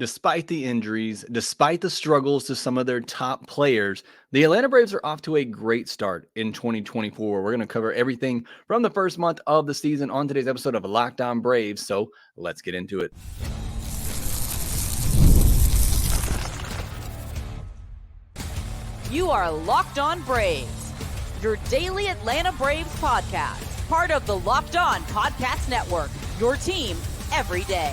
Despite the injuries, despite the struggles to some of their top players, the Atlanta Braves are off to a great start in 2024. We're going to cover everything from the first month of the season on today's episode of Locked On Braves. So let's get into it. You are Locked On Braves, your daily Atlanta Braves podcast, part of the Locked On Podcast Network, your team every day.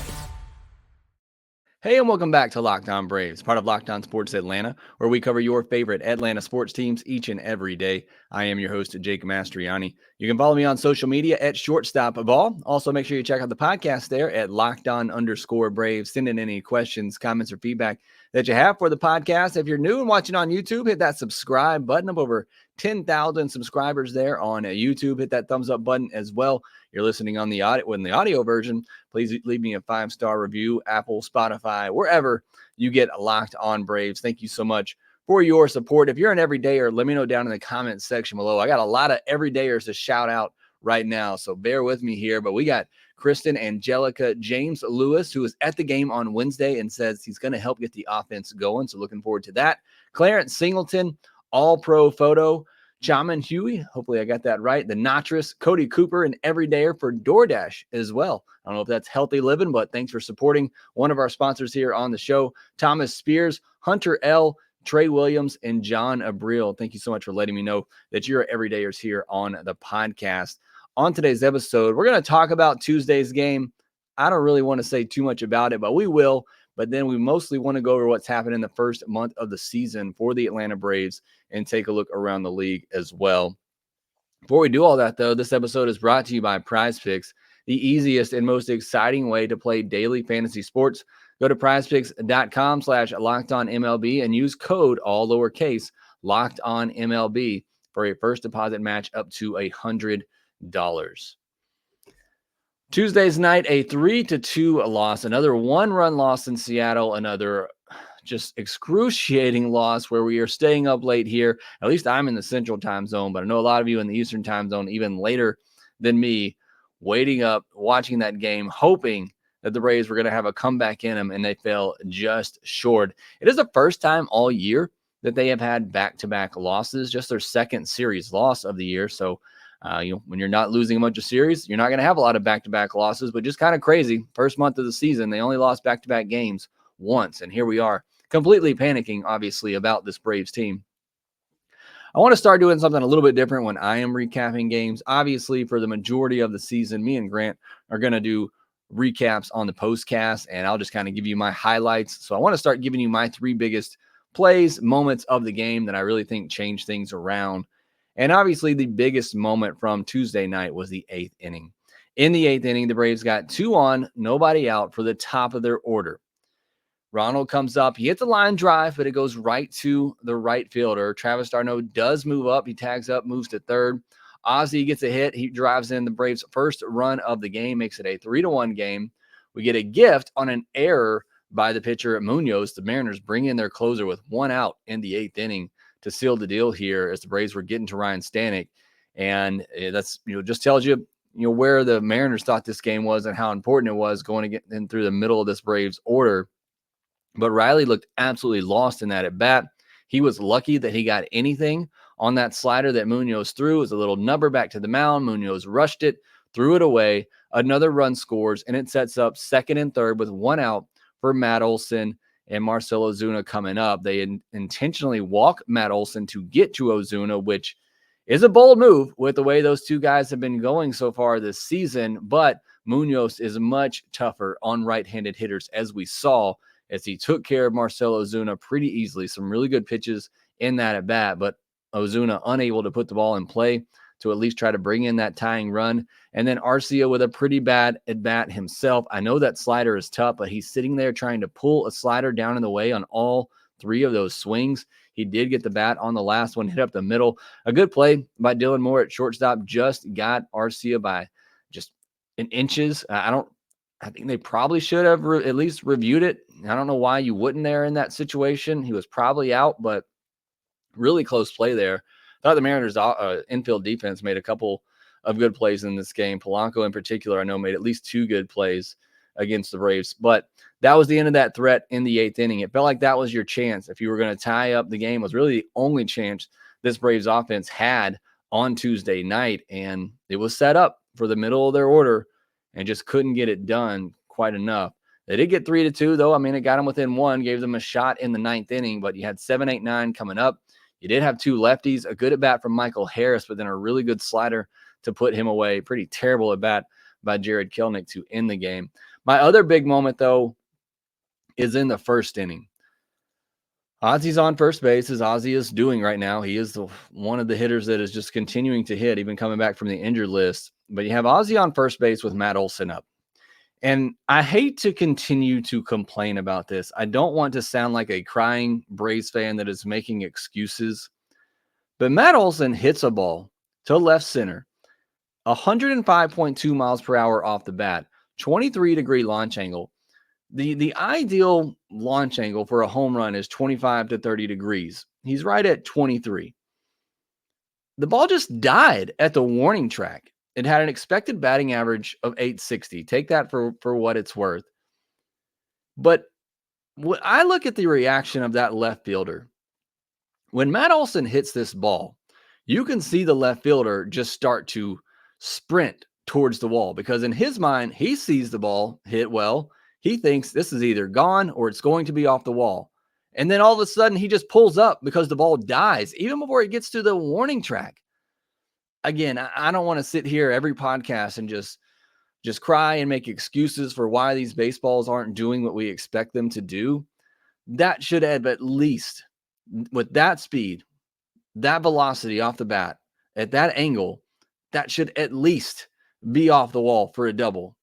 Hey, and welcome back to Locked On Braves, part of Locked On Sports Atlanta, where we cover your favorite Atlanta sports teams each and every day. I am your host, Jake Mastriani. You can follow me on social media at shortstopofall. Also, make sure you check out the podcast there at LockedOn_Braves. Send in any questions, comments, or feedback that you have for the podcast. If you're new and watching on YouTube, hit that subscribe button. Up over 10,000 subscribers there on YouTube. Hit that thumbs up button as well. You're listening on the audio version. Please leave me a 5-star review, Apple, Spotify, wherever you get Locked On Braves. Thank you so much for your support. If you're an everydayer, let me know down in the comments section below. I got a lot of everydayers to shout out right now, so bear with me here. But we got Kristen, Angelica, James Lewis, who was at the game on Wednesday and says he's going to help get the offense going, so looking forward to that. Clarence Singleton, All-Pro Photo, Chaman Huey, hopefully I got that right. The Notris, Cody Cooper, and Everydayer for DoorDash as well. I don't know if that's healthy living, but thanks for supporting one of our sponsors here on the show. Thomas Spears, Hunter L., Trey Williams, and John Abril. Thank you so much for letting me know that you're everydayers here on the podcast. On today's episode, we're going to talk about Tuesday's game. I don't really want to say too much about it, but we will. But then we mostly want to go over what's happened in the first month of the season for the Atlanta Braves and take a look around the league as well. Before we do all that, though, this episode is brought to you by PrizePicks, the easiest and most exciting way to play daily fantasy sports. Go to prizepicks.com/LockedOnMLB and use code, all lowercase, LockedOnMLB for a first deposit match up to $100. Tuesday's night, a 3-2 loss, another one-run loss in Seattle, another just excruciating loss where we are staying up late here. At least I'm in the central time zone, but I know a lot of you in the eastern time zone, even later than me, waiting up, watching that game, hoping that the Braves were going to have a comeback in them, and they fell just short. It is the first time all year that they have had back-to-back losses, just their second series loss of the year. So, when you're not losing a bunch of series, you're not going to have a lot of back-to-back losses, but just kind of crazy. First month of the season, they only lost back-to-back games once, and here we are completely panicking, obviously, about this Braves team. I want to start doing something a little bit different when I am recapping games. Obviously, for the majority of the season, me and Grant are going to do recaps on the postcast, and I'll just kind of give you my highlights. So I want to start giving you my 3 biggest plays, moments of the game that I really think changed things around. And obviously, the biggest moment from Tuesday night was the 8th inning. In the 8th inning, the Braves got 2 on, nobody out for the top of their order. Ronald comes up. He hits a line drive, but it goes right to the right fielder. Travis d'Arnaud does move up. He tags up, moves to third. Ozzie gets a hit. He drives in the Braves' first run of the game, makes it a 3-1 game. We get a gift on an error by the pitcher Munoz. The Mariners bring in their closer with 1 out in the 8th inning to seal the deal here as the Braves were getting to Ryan Stanek. And that's, just tells you, where the Mariners thought this game was and how important it was going to get in through the middle of this Braves order. But Riley looked absolutely lost in that at bat. He was lucky that he got anything on that slider that Munoz threw. It was a little number back to the mound. Munoz rushed it, threw it away. Another run scores, and it sets up second and third with 1 out for Matt Olson and Marcell Ozuna coming up. They intentionally walk Matt Olson to get to Ozuna, which is a bold move with the way those two guys have been going so far this season. But Munoz is much tougher on right-handed hitters, as we saw, as he took care of Marcell Ozuna pretty easily. Some really good pitches in that at-bat, but Ozuna unable to put the ball in play to at least try to bring in that tying run. And then Arcia with a pretty bad at-bat himself. I know that slider is tough, but he's sitting there trying to pull a slider down in the way on all 3 of those swings. He did get the bat on the last one, hit up the middle. A good play by Dylan Moore at shortstop, just got Arcia by just inches. I think they probably should have at least reviewed it. I don't know why you wouldn't there in that situation. He was probably out, but really close play there. I thought the Mariners' infield defense made a couple of good plays in this game. Polanco in particular, I know, made at least 2 good plays against the Braves. But that was the end of that threat in the 8th inning. It felt like that was your chance. If you were going to tie up the game, it was really the only chance this Braves offense had on Tuesday night. And it was set up for the middle of their order and just couldn't get it done quite enough. They did get 3-2, though. I mean, it got them within 1, gave them a shot in the 9th inning, but you had 7, 8, 9 coming up. You did have 2 lefties, a good at-bat from Michael Harris, but then a really good slider to put him away. Pretty terrible at-bat by Jared Kelenic to end the game. My other big moment, though, is in the 1st inning. Ozzy's on first base, as Ozzy is doing right now. He is one of the hitters that is just continuing to hit, even coming back from the injured list. But you have Ozzy on first base with Matt Olson up. And I hate to continue to complain about this. I don't want to sound like a crying Braves fan that is making excuses. But Matt Olson hits a ball to left center, 105.2 miles per hour off the bat, 23-degree launch angle. The ideal launch angle for a home run is 25 to 30 degrees. He's right at 23. The ball just died at the warning track. It had an expected batting average of 860. Take that for what it's worth. But when I look at the reaction of that left fielder, when Matt Olson hits this ball, you can see the left fielder just start to sprint towards the wall, because in his mind, he sees the ball hit well. He thinks this is either gone or it's going to be off the wall. And then all of a sudden, he just pulls up because the ball dies, even before it gets to the warning track. Again, I don't want to sit here every podcast and just cry and make excuses for why these baseballs aren't doing what we expect them to do. That should have at least, with that speed, that velocity off the bat, at that angle, that should at least be off the wall for a double.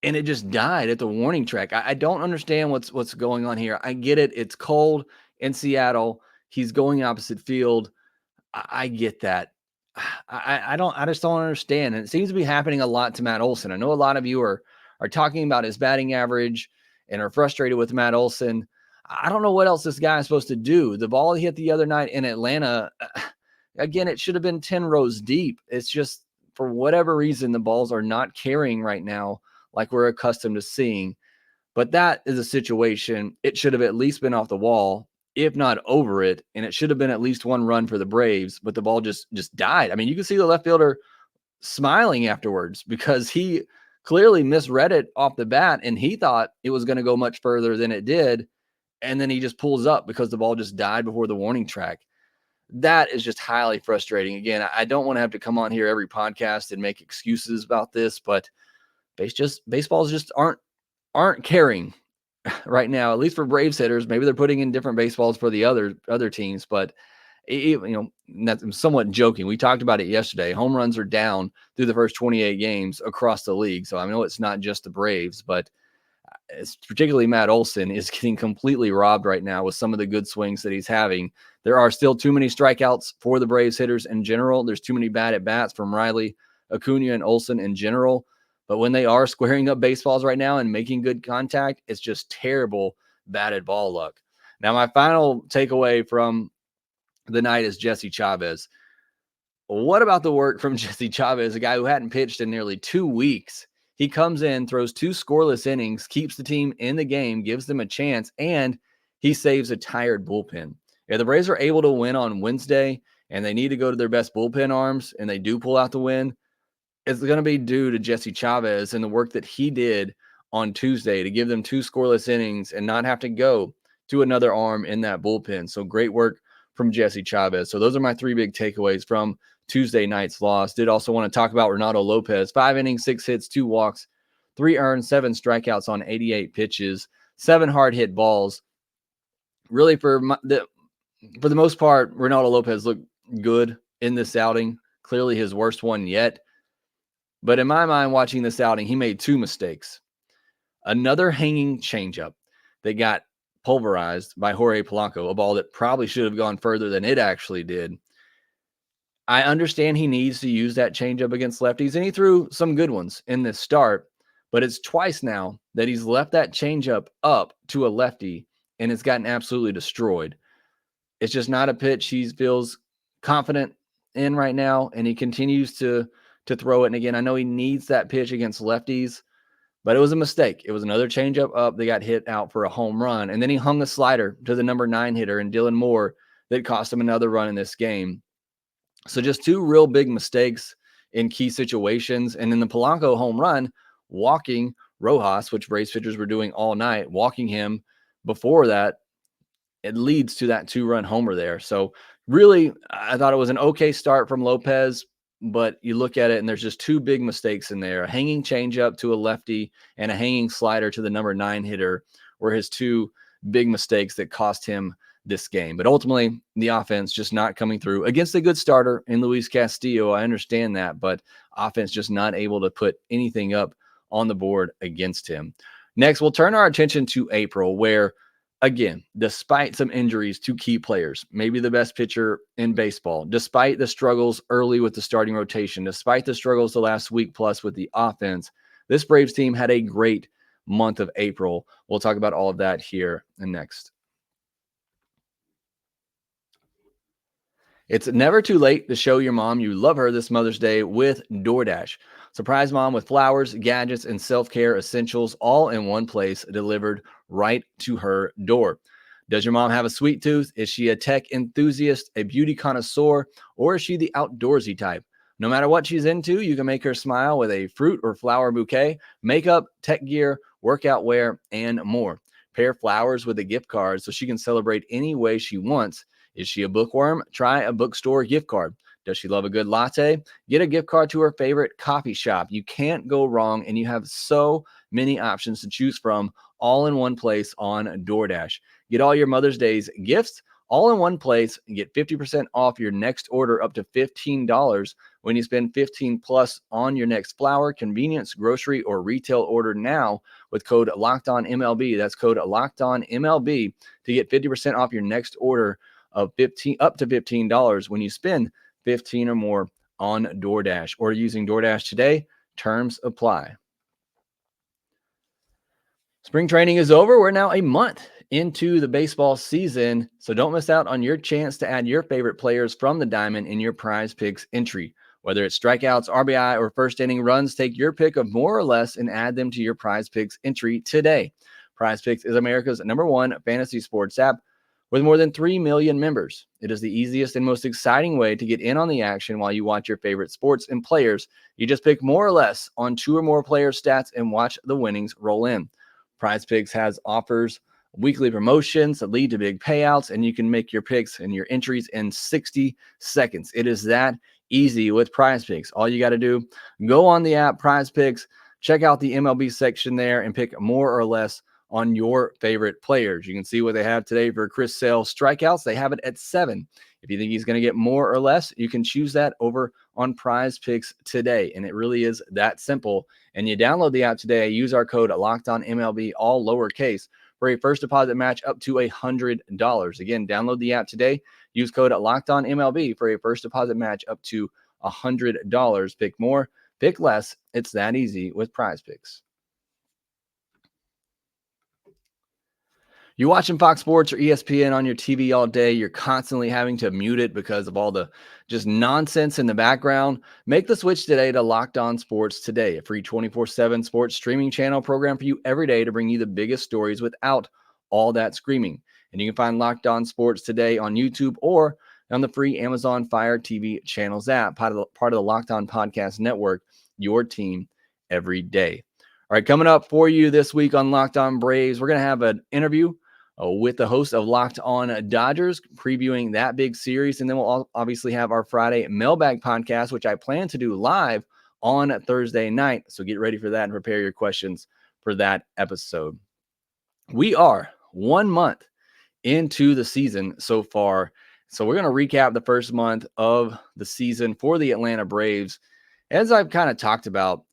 And it just died at the warning track. I don't understand what's going on here. I get it. It's cold in Seattle. He's going opposite field. I get that. I just don't understand. And it seems to be happening a lot to Matt Olson. I know a lot of you are talking about his batting average and are frustrated with Matt Olson. I don't know what else this guy is supposed to do. The ball he hit the other night in Atlanta, again, it should have been 10 rows deep. It's just, for whatever reason, the balls are not carrying right now like we're accustomed to seeing. But that is a situation. It should have at least been off the wall, if not over it, and it should have been at least 1 run for the Braves, but the ball just died. I mean, you can see the left fielder smiling afterwards because he clearly misread it off the bat, and he thought it was going to go much further than it did, and then he just pulls up because the ball just died before the warning track. That is just highly frustrating. Again, I don't want to have to come on here every podcast and make excuses about this, but baseballs just aren't carrying right now, at least for Braves hitters. Maybe they're putting in different baseballs for the other teams, but that's somewhat joking. We talked about it yesterday. Home runs are down through the first 28 games across the league. So I know it's not just the Braves, but it's particularly Matt Olson is getting completely robbed right now with some of the good swings that he's having. There are still too many strikeouts for the Braves hitters in general. There's too many bad at bats from Riley, Acuna, and Olson in general. But when they are squaring up baseballs right now and making good contact, it's just terrible batted ball luck. Now, my final takeaway from the night is Jesse Chavez. What about the work from Jesse Chavez, a guy who hadn't pitched in nearly 2 weeks? He comes in, throws 2 scoreless innings, keeps the team in the game, gives them a chance, and he saves a tired bullpen. If the Braves are able to win on Wednesday and they need to go to their best bullpen arms and they do pull out the win, it's going to be due to Jesse Chavez and the work that he did on Tuesday to give them 2 scoreless innings and not have to go to another arm in that bullpen. So great work from Jesse Chavez. So those are my 3 big takeaways from Tuesday night's loss. Did also want to talk about Renato Lopez. 5 innings, 6 hits, 2 walks, 3 earned, 7 strikeouts on 88 pitches, 7 hard hit balls. Really, for the most part, Renato Lopez looked good in this outing. Clearly his worst one yet. But in my mind, watching this outing, he made 2 mistakes. Another hanging changeup that got pulverized by Jorge Polanco, a ball that probably should have gone further than it actually did. I understand he needs to use that changeup against lefties, and he threw some good ones in this start, but it's twice now that he's left that changeup up to a lefty, and it's gotten absolutely destroyed. It's just not a pitch he feels confident in right now, and he continues to throw it. And again, I know he needs that pitch against lefties, but it was a mistake. It was another changeup up that got hit out for a home run. And then he hung a slider to the number 9 hitter and Dylan Moore that cost him another run in this game. So just two real big mistakes in key situations. And in the Polanco home run, walking Rojas, which Braves pitchers were doing all night, walking him before that, it leads to that 2-run homer there. So really, I thought it was an okay start from Lopez, but you look at it and there's just two big mistakes in there. A hanging changeup to a lefty and a hanging slider to the number 9 hitter were his two big mistakes that cost him this game. But ultimately, the offense just not coming through against a good starter in Luis Castillo. I understand that, but offense just not able to put anything up on the board against him. Next, we'll turn our attention to April, where, again, despite some injuries to key players, maybe the best pitcher in baseball, despite the struggles early with the starting rotation, despite the struggles the last week plus with the offense, this Braves team had a great month of April. We'll talk about all of that here and next. It's never too late to show your mom you love her this Mother's Day with DoorDash. Surprise mom with flowers, gadgets, and self-care essentials all in one place, delivered right to her door. Does your mom have a sweet tooth? Is she a tech enthusiast, a beauty connoisseur, or is she the outdoorsy type? No matter what she's into, you can make her smile with a fruit or flower bouquet, makeup, tech gear, workout wear, and more. Pair flowers with a gift card so she can celebrate any way she wants. Is she a bookworm? Try a bookstore gift card. Does she love a good latte? Get a gift card to her favorite coffee shop. You can't go wrong, and you have so many options to choose from, all in one place on DoorDash. Get all your Mother's Day's gifts all in one place and get 50% off your next order up to $15 when you spend $15 plus on your next flower, convenience, grocery, or retail order now with code LOCKEDONMLB. That's code LOCKEDONMLB to get 50% off your next order of up to $15 when you spend $15 or more on DoorDash or using DoorDash today. Terms apply. Spring training is over. We're now a month into the baseball season, so don't miss out on your chance to add your favorite players from the diamond in your PrizePicks entry. Whether it's strikeouts, RBI, or first inning runs, take your pick of more or less and add them to your PrizePicks entry today. PrizePicks is America's #1 fantasy sports app with more than 3 million members. It is the easiest and most exciting way to get in on the action while you watch your favorite sports and players. You just pick more or less on 2 or more player stats and watch the winnings roll in. PrizePicks has offers, weekly promotions that lead to big payouts, and you can make your picks and your entries in 60 seconds. It is that easy with PrizePicks. All you got to do, go on the app PrizePicks, check out the MLB section there, and pick more or less on your favorite players. You can see what they have today for Chris Sale strikeouts. They have it at 7. If you think he's going to get more or less, you can choose that over on PrizePicks today. And it really is that simple. And you download the app today, use our code LOCKEDONMLB, all lowercase, for a first deposit match up to $100. Again, download the app today, use code LOCKEDONMLB for a first deposit match up to $100. Pick more, pick less. It's that easy with PrizePicks. You're watching Fox Sports or ESPN on your TV all day. You're constantly having to mute it because of all the just nonsense in the background. Make the switch today to Locked On Sports Today, a free 24/7 sports streaming channel program for you every day to bring you the biggest stories without all that screaming. And you can find Locked On Sports Today on YouTube or on the free Amazon Fire TV channels app, part of the Locked On Podcast Network, your team every day. All right, coming up for you this week on Locked On Braves, we're going to have an interview with the host of Locked On Dodgers, previewing that big series. And then we'll obviously have our Friday mailbag podcast, which I plan to do live on Thursday night. So get ready for that and prepare your questions for that episode. We are 1 month into the season so far. So we're going to recap the first month of the season for the Atlanta Braves. As I've kind of talked about,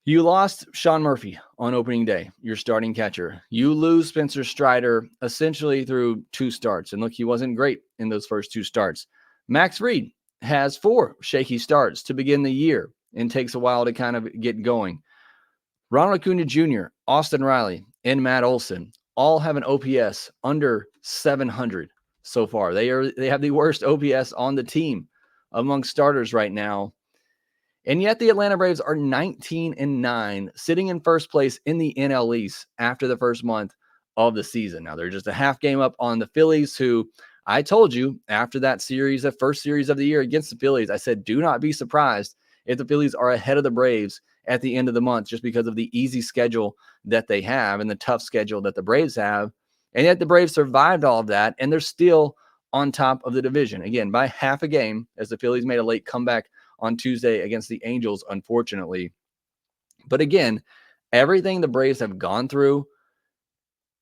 you lost Sean Murphy on opening day, your starting catcher. You lose Spencer Strider essentially through 2 starts. And look, he wasn't great in those first 2 starts. Max Fried has 4 shaky starts to begin the year and takes a while to kind of get going. Ronald Acuna Jr., Austin Riley, and Matt Olson all have an OPS under 700 so far. They have the worst OPS on the team among starters right now. And yet the Atlanta Braves are 19-9, sitting in first place in the NL East after the first month of the season. Now they're just a half game up on the Phillies, who I told you after that series, the first series of the year against the Phillies, I said, do not be surprised if the Phillies are ahead of the Braves at the end of the month, just because of the easy schedule that they have and the tough schedule that the Braves have. And yet the Braves survived all of that, and they're still on top of the division. Again, by half a game, as the Phillies made a late comeback on Tuesday against the Angels, unfortunately. But again, everything the Braves have gone through,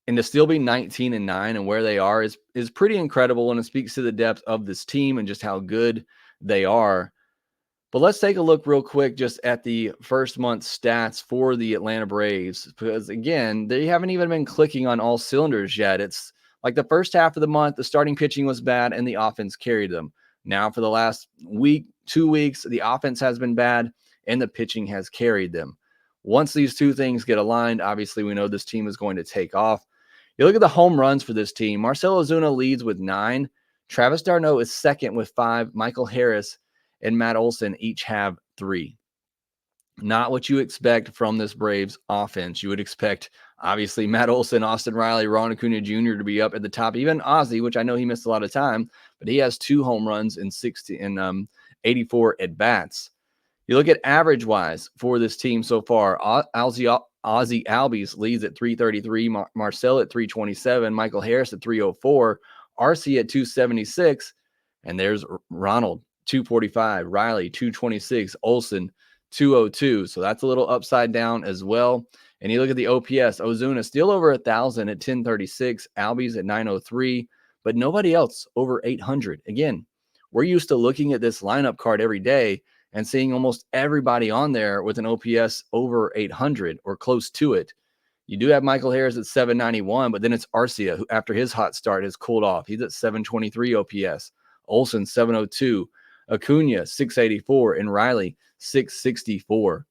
and to still be 19-9 and where they are is pretty incredible, and it speaks to the depth of this team and just how good they are. But let's take a look real quick just at the first month stats for the Atlanta Braves, because again, they haven't even been clicking on all cylinders yet. It's like the first half of the month, the starting pitching was bad and the offense carried them. Now for the last week, 2 weeks, the offense has been bad and the pitching has carried them. Once these two things get aligned, obviously we know this team is going to take off. You look at the home runs for this team. Marcell Ozuna leads with 9. Travis d'Arnaud is second with 5. Michael Harris and Matt Olson each have 3. Not what you expect from this Braves offense. You would expect, obviously, Matt Olson, Austin Riley, Ron Acuna Jr. to be up at the top. Even Ozzy, which I know he missed a lot of time, but he has 2 home runs in 84 at-bats. You look at average-wise for this team so far. Ozzy Albies leads at 333, Marcell at 327, Michael Harris at 304, RC at 276, and there's Ronald, 245, Riley, 226, Olson, 202. So that's a little upside down as well. And you look at the OPS, Ozuna still over 1,000 at 1036, Albies at 903, but nobody else over 800. Again, we're used to looking at this lineup card every day and seeing almost everybody on there with an OPS over 800 or close to it. You do have Michael Harris at 791, but then it's Arcia, who after his hot start has cooled off. He's at 723 OPS. Olson, 702. Acuna, 684. And Riley, 664.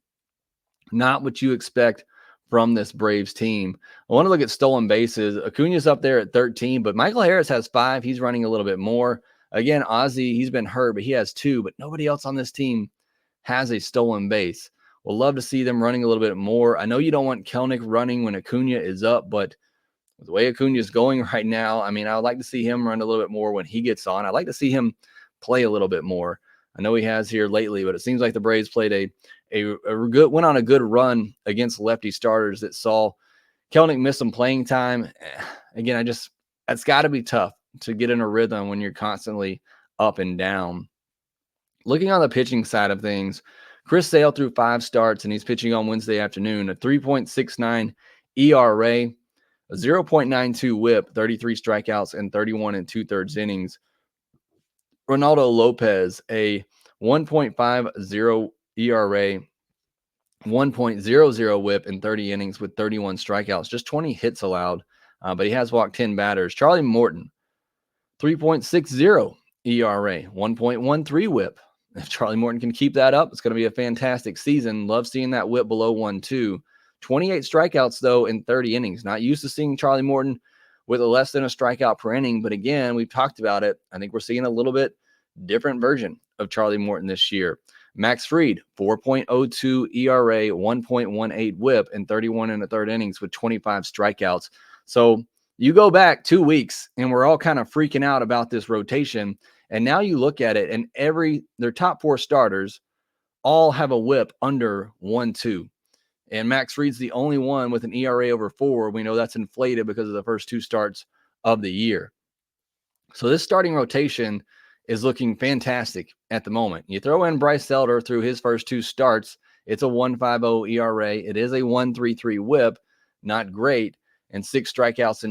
Not what you expect from this Braves team. I want to look at stolen bases. Acuna's up there at 13, but Michael Harris has 5. He's running a little bit more. Again, Ozzy, he's been hurt, but he has 2, but nobody else on this team has a stolen base. We'll love to see them running a little bit more. I know you don't want Kelenic running when Acuna is up, but with the way Acuna is going right now, I mean, I would like to see him run a little bit more when he gets on. I'd like to see him play a little bit more. I know he has here lately, but it seems like the Braves played went on a good run against lefty starters that saw Kelenic miss some playing time. Again, that's got to be tough to get in a rhythm when you're constantly up and down. Looking on the pitching side of things, Chris Sale threw 5 starts, and he's pitching on Wednesday afternoon. A 3.69 ERA, a 0.92 whip, 33 strikeouts, and 31 2/3 innings. Ronaldo Lopez, a 1.50 ERA, 1.00 whip, and 30 innings with 31 strikeouts. Just 20 hits allowed, but he has walked 10 batters. Charlie Morton, 3.60 ERA, 1.13 whip. If Charlie Morton can keep that up, it's going to be a fantastic season. Love seeing that whip below 1.2. 28 strikeouts, though, in 30 innings. Not used to seeing Charlie Morton with a less than a strikeout per inning. But again, we've talked about it. I think we're seeing a little bit different version of Charlie Morton this year. Max Fried, 4.02 ERA, 1.18 whip, and 31 1/3 innings with 25 strikeouts. So you go back 2 weeks, and we're all kind of freaking out about this rotation. And now you look at it, and their top 4 starters all have a whip under 1.2. And Max Fried's the only one with an ERA over 4. We know that's inflated because of the first 2 starts of the year. So this starting rotation is looking fantastic at the moment. You throw in Bryce Elder through his first 2 starts, it's a 1.50 ERA. It is a 1.33 whip, not great, and 6 strikeouts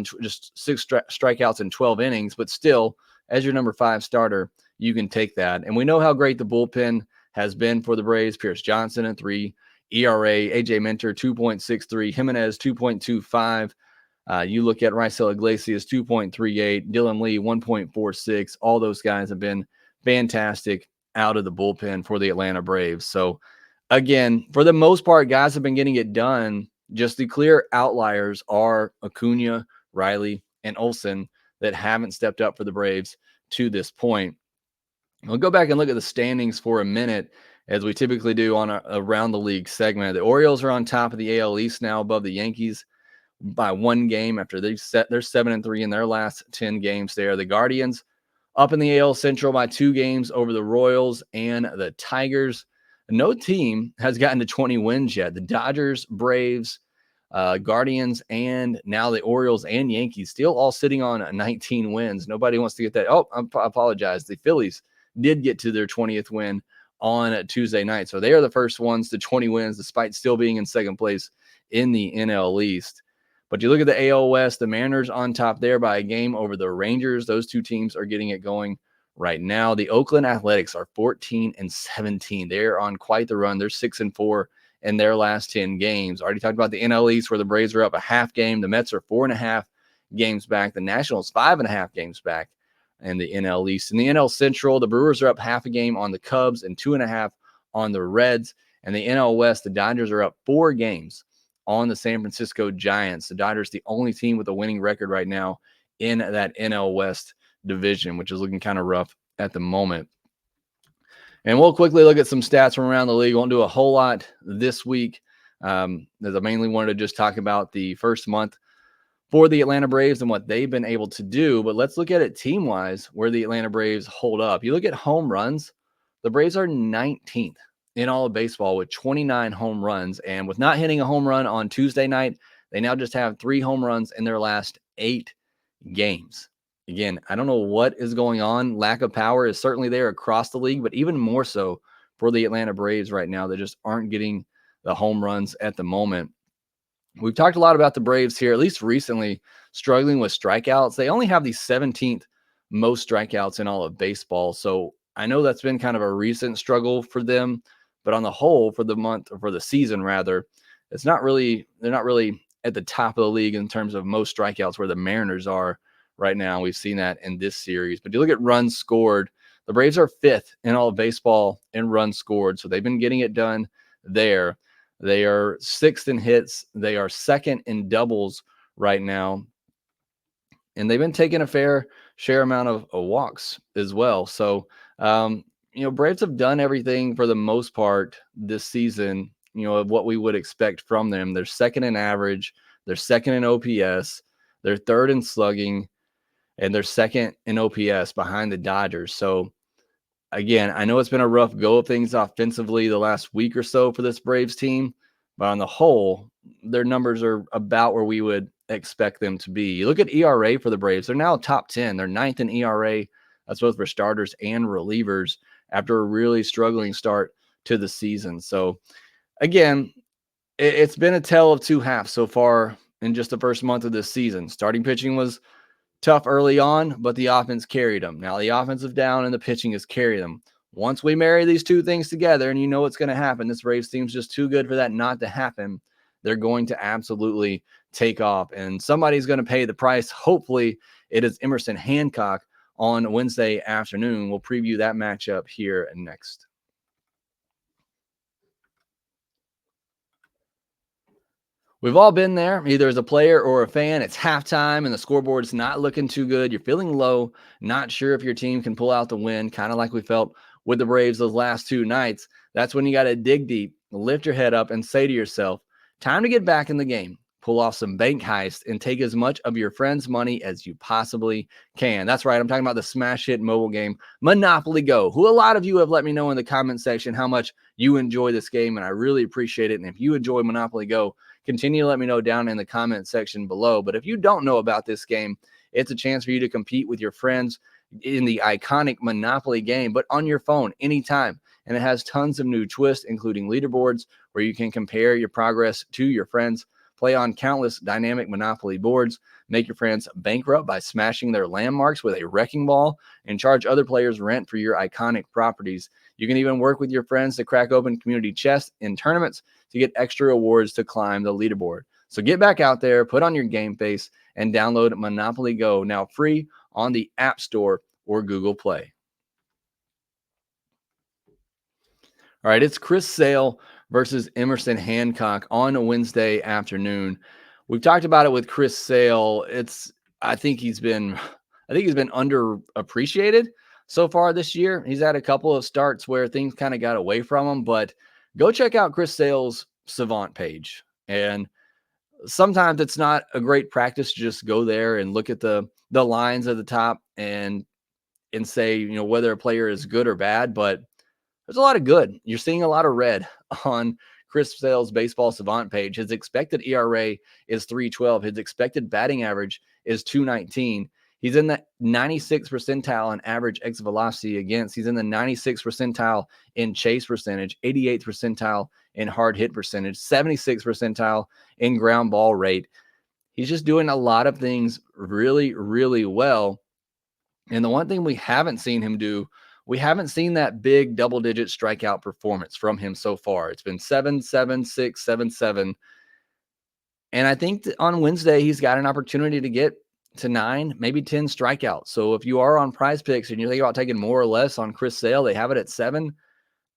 in 12 innings, but still, as your number 5 starter, you can take that. And we know how great the bullpen has been for the Braves. Pierce Johnson at 3 ERA, AJ Minter 2.63, Jimenez 2.25. You look at Raisel Iglesias 2.38, Dylan Lee 1.46. All those guys have been fantastic out of the bullpen for the Atlanta Braves. So again, for the most part, guys have been getting it done. Just the clear outliers are Acuna, Riley, and Olson that haven't stepped up for the Braves to this point. We'll go back and look at the standings for a minute. as we typically do on a around the league segment. The Orioles are on top of the AL East now, above the Yankees by 1 game after they're 7-3 in their last 10 games there. The Guardians up in the AL Central by 2 games over the Royals and the Tigers. No team has gotten to 20 wins yet. The Dodgers, Braves, Guardians, and now the Orioles and Yankees still all sitting on 19 wins. Nobody wants to get that. Oh, I apologize. The Phillies did get to their 20th win on Tuesday night. So they are the first ones to 20 wins, despite still being in second place in the NL East. But you look at the AL West, the Mariners on top there by a game over the Rangers. Those two teams are getting it going right now. The Oakland Athletics are 14-17. They're on quite the run. They're 6-4 in their last 10 games. Already talked about the NL East, where the Braves are up a half game. The Mets are 4.5 games back. The Nationals 5.5 games back in the NL East. In the NL Central, the Brewers are up half a game on the Cubs and 2.5 on the Reds. And the NL West, the Dodgers are up 4 games on the San Francisco Giants. The Dodgers, the only team with a winning record right now in that NL West division, which is looking kind of rough at the moment. And we'll quickly look at some stats from around the league. Won't do a whole lot this week, as I mainly wanted to just talk about the first month for the Atlanta Braves and what they've been able to do. But let's look at it team-wise, where the Atlanta Braves hold up. You look at home runs, the Braves are 19th in all of baseball with 29 home runs. And with not hitting a home run on Tuesday night, they now just have 3 home runs in their last 8 games. Again, I don't know what is going on. Lack of power is certainly there across the league, but even more so for the Atlanta Braves right now. They just aren't getting the home runs at the moment. We've talked a lot about the Braves here, at least recently, struggling with strikeouts. They only have the 17th most strikeouts in all of baseball. So I know that's been kind of a recent struggle for them, but on the whole, for the month, or for the season rather, they're not really at the top of the league in terms of most strikeouts, where the Mariners are right now. We've seen that in this series. But you look at runs scored, the Braves are 5th in all of baseball in runs scored. So they've been getting it done there. They are 6th in hits. They are 2nd in doubles right now. And they've been taking a fair share amount of walks as well. So, Braves have done everything for the most part this season, of what we would expect from them. They're 2nd in average. They're 2nd in OPS. They're 3rd in slugging. And they're 2nd in OPS behind the Dodgers. So, again, I know it's been a rough go of things offensively the last week or so for this Braves team, but on the whole, their numbers are about where we would expect them to be. You look at ERA for the Braves, they're now top 10. They're 9th in ERA. That's both for starters and relievers after a really struggling start to the season. So, again, it's been a tale of 2 halves so far in just the first month of this season. Starting pitching was tough early on, but the offense carried them. Now the offensive down and the pitching has carried them. Once we marry these two things together, and you know what's going to happen, this Braves team's just too good for that not to happen. They're going to absolutely take off, and somebody's going to pay the price. Hopefully it is Emerson Hancock on Wednesday afternoon. We'll preview that matchup here next. We've all been there, either as a player or a fan. It's halftime and the scoreboard's not looking too good. You're feeling low, not sure if your team can pull out the win, kind of like we felt with the Braves those last 2 nights. That's when you got to dig deep, lift your head up, and say to yourself, time to get back in the game. Pull off some bank heist and take as much of your friends' money as you possibly can. That's right. I'm talking about the smash hit mobile game, Monopoly Go, who a lot of you have let me know in the comment section how much you enjoy this game, and I really appreciate it. And if you enjoy Monopoly Go, continue to let me know down in the comment section below. But if you don't know about this game, it's a chance for you to compete with your friends in the iconic Monopoly game, but on your phone anytime. And it has tons of new twists, including leaderboards where you can compare your progress to your friends, play on countless dynamic Monopoly boards, make your friends bankrupt by smashing their landmarks with a wrecking ball, and charge other players rent for your iconic properties. You can even work with your friends to crack open community chests in tournaments to get extra rewards to climb the leaderboard. So get back out there, put on your game face, and download Monopoly Go, now free on the App Store or Google Play. All right, it's Chris Sale versus Emerson Hancock on a Wednesday afternoon. We've talked about it with Chris Sale. I think he's been underappreciated. so far this year. He's had a couple of starts where things kind of got away from him, but go check out Chris Sale's Savant page. And sometimes it's not a great practice to just go there and look at the lines at the top and say, you know, whether a player is good or bad, but there's a lot of good. You're seeing a lot of red on Chris Sale's Baseball Savant page. His expected ERA is 3.12. His expected batting average is 2.19. He's in the 96th percentile in average exit velocity against. He's in the 96th percentile in chase percentage, 88th percentile in hard hit percentage, 76th percentile in ground ball rate. He's just doing a lot of things really, really well. And the one thing we haven't seen him do, we haven't seen that big double-digit strikeout performance from him so far. It's been 7, 7, 6, 7, 7. And I think that on Wednesday, he's got an opportunity to get to 9, maybe 10 strikeouts. So if you are on PrizePicks and you're thinking about taking more or less on Chris Sale, they have it at 7.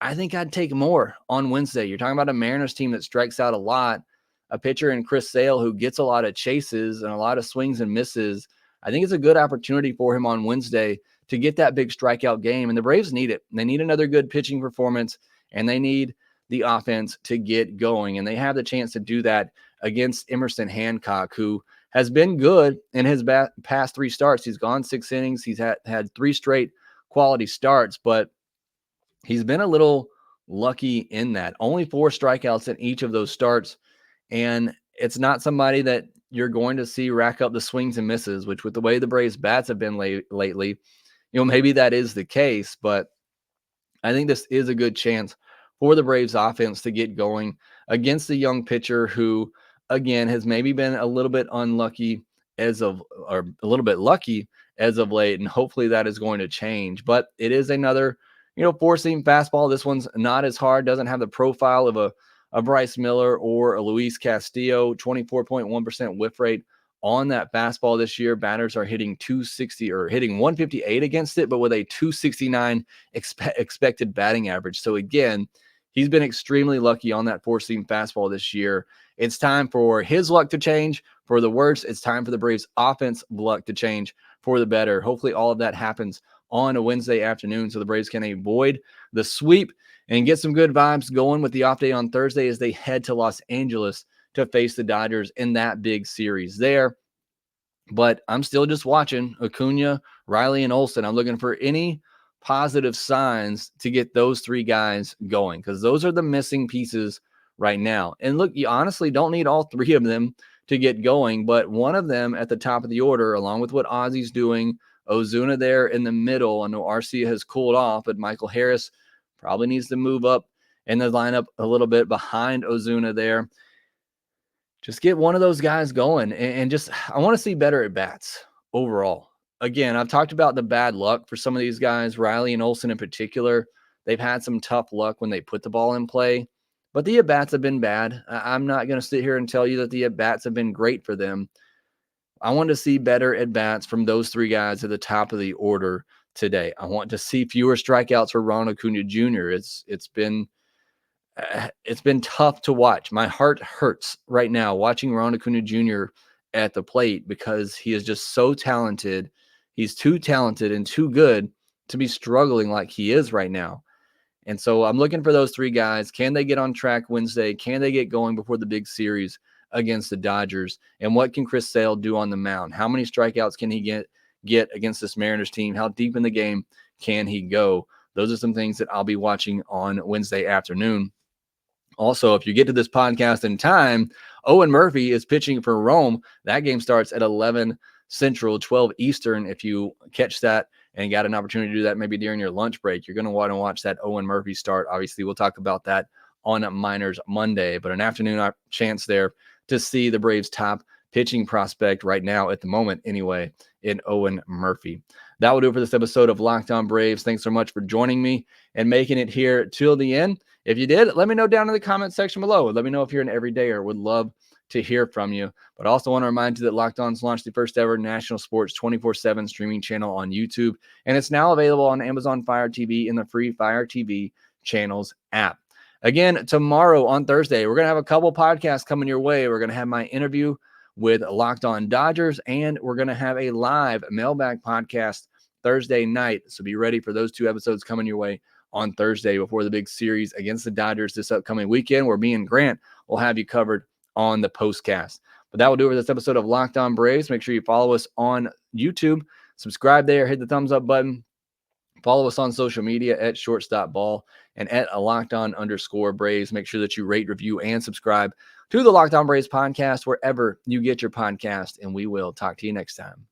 I think I'd take more on Wednesday. You're talking about a Mariners team that strikes out a lot, a pitcher in Chris Sale who gets a lot of chases and a lot of swings and misses. I think it's a good opportunity for him on Wednesday to get that big strikeout game. And the Braves need it. They need another good pitching performance, and they need the offense to get going. And they have the chance to do that against Emerson Hancock, who has been good in his past 3 starts. He's gone 6 innings. He's had 3 straight quality starts, but he's been a little lucky in that. Only 4 strikeouts in each of those starts. And it's not somebody that you're going to see rack up the swings and misses, which with the way the Braves bats have been lately, you know, maybe that is the case, but I think this is a good chance for the Braves offense to get going against a young pitcher who, again, has maybe been a little bit unlucky or a little bit lucky as of late. And hopefully that is going to change, but it is another, you know, 4-seam fastball. This one's not as hard, doesn't have the profile of a Bryce Miller or a Luis Castillo. 24.1% whiff rate on that fastball this year. Batters are hitting 260 or hitting 158 against it, but with a 269 expected batting average. So again, he's been extremely lucky on that 4-seam fastball this year. It's time for his luck to change for the worse. It's time for the Braves offense luck to change for the better. Hopefully all of that happens on a Wednesday afternoon so the Braves can avoid the sweep and get some good vibes going with the off day on Thursday as they head to Los Angeles to face the Dodgers in that big series there. But I'm still just watching Acuna, Riley, and Olson. I'm looking for any positive signs to get those 3 guys going because those are the missing pieces right now. And look, you honestly don't need all 3 of them to get going, but one of them at the top of the order, along with what Ozzy's doing, Ozuna there in the middle. I know Arcia has cooled off, but Michael Harris probably needs to move up in the lineup a little bit behind Ozuna there. Just get one of those guys going and just, I want to see better at bats overall. Again, I've talked about the bad luck for some of these guys, Riley and Olson in particular. They've had some tough luck when they put the ball in play, but the at-bats have been bad. I'm not going to sit here and tell you that the at-bats have been great for them. I want to see better at-bats from those 3 guys at the top of the order today. I want to see fewer strikeouts for Ronald Acuna Jr. It's been tough to watch. My heart hurts right now watching Ronald Acuna Jr. at the plate because he is just so talented. He's too talented and too good to be struggling like he is right now. And so I'm looking for those 3 guys. Can they get on track Wednesday? Can they get going before the big series against the Dodgers? And what can Chris Sale do on the mound? How many strikeouts can he get against this Mariners team? How deep in the game can he go? Those are some things that I'll be watching on Wednesday afternoon. Also, if you get to this podcast in time, Owen Murphy is pitching for Rome. That game starts at 11 Central, 12 Eastern. If you catch that and got an opportunity to do that maybe during your lunch break, you're going to want to watch that Owen Murphy start. Obviously, we'll talk about that on Miners Monday, but an afternoon chance there to see the Braves' top pitching prospect right now at the moment anyway in Owen Murphy. That will do it for this episode of Locked On Braves. Thanks so much for joining me and making it here till the end. If you did, let me know down in the comment section below. Let me know if you're an everydayer. Would love to hear from you. But I also want to remind you that Locked On's launched the first ever national sports 24/7 streaming channel on YouTube, and it's now available on Amazon Fire TV in the free Fire TV channels app. Again, tomorrow on Thursday, we're going to have a couple podcasts coming your way. We're going to have my interview with Locked On Dodgers, and we're going to have a live mailbag podcast Thursday night. So be ready for those 2 episodes coming your way on Thursday before the big series against the Dodgers this upcoming weekend, where me and Grant will have you covered on the postcast. But that will do it for this episode of Locked On Braves. Make sure you follow us on YouTube, subscribe there, hit the thumbs up button. Follow us on social media at shortstopball and at @LockedOn_Braves. Make sure that you rate, review, and subscribe to the Locked On Braves podcast wherever you get your podcast, and we will talk to you next time.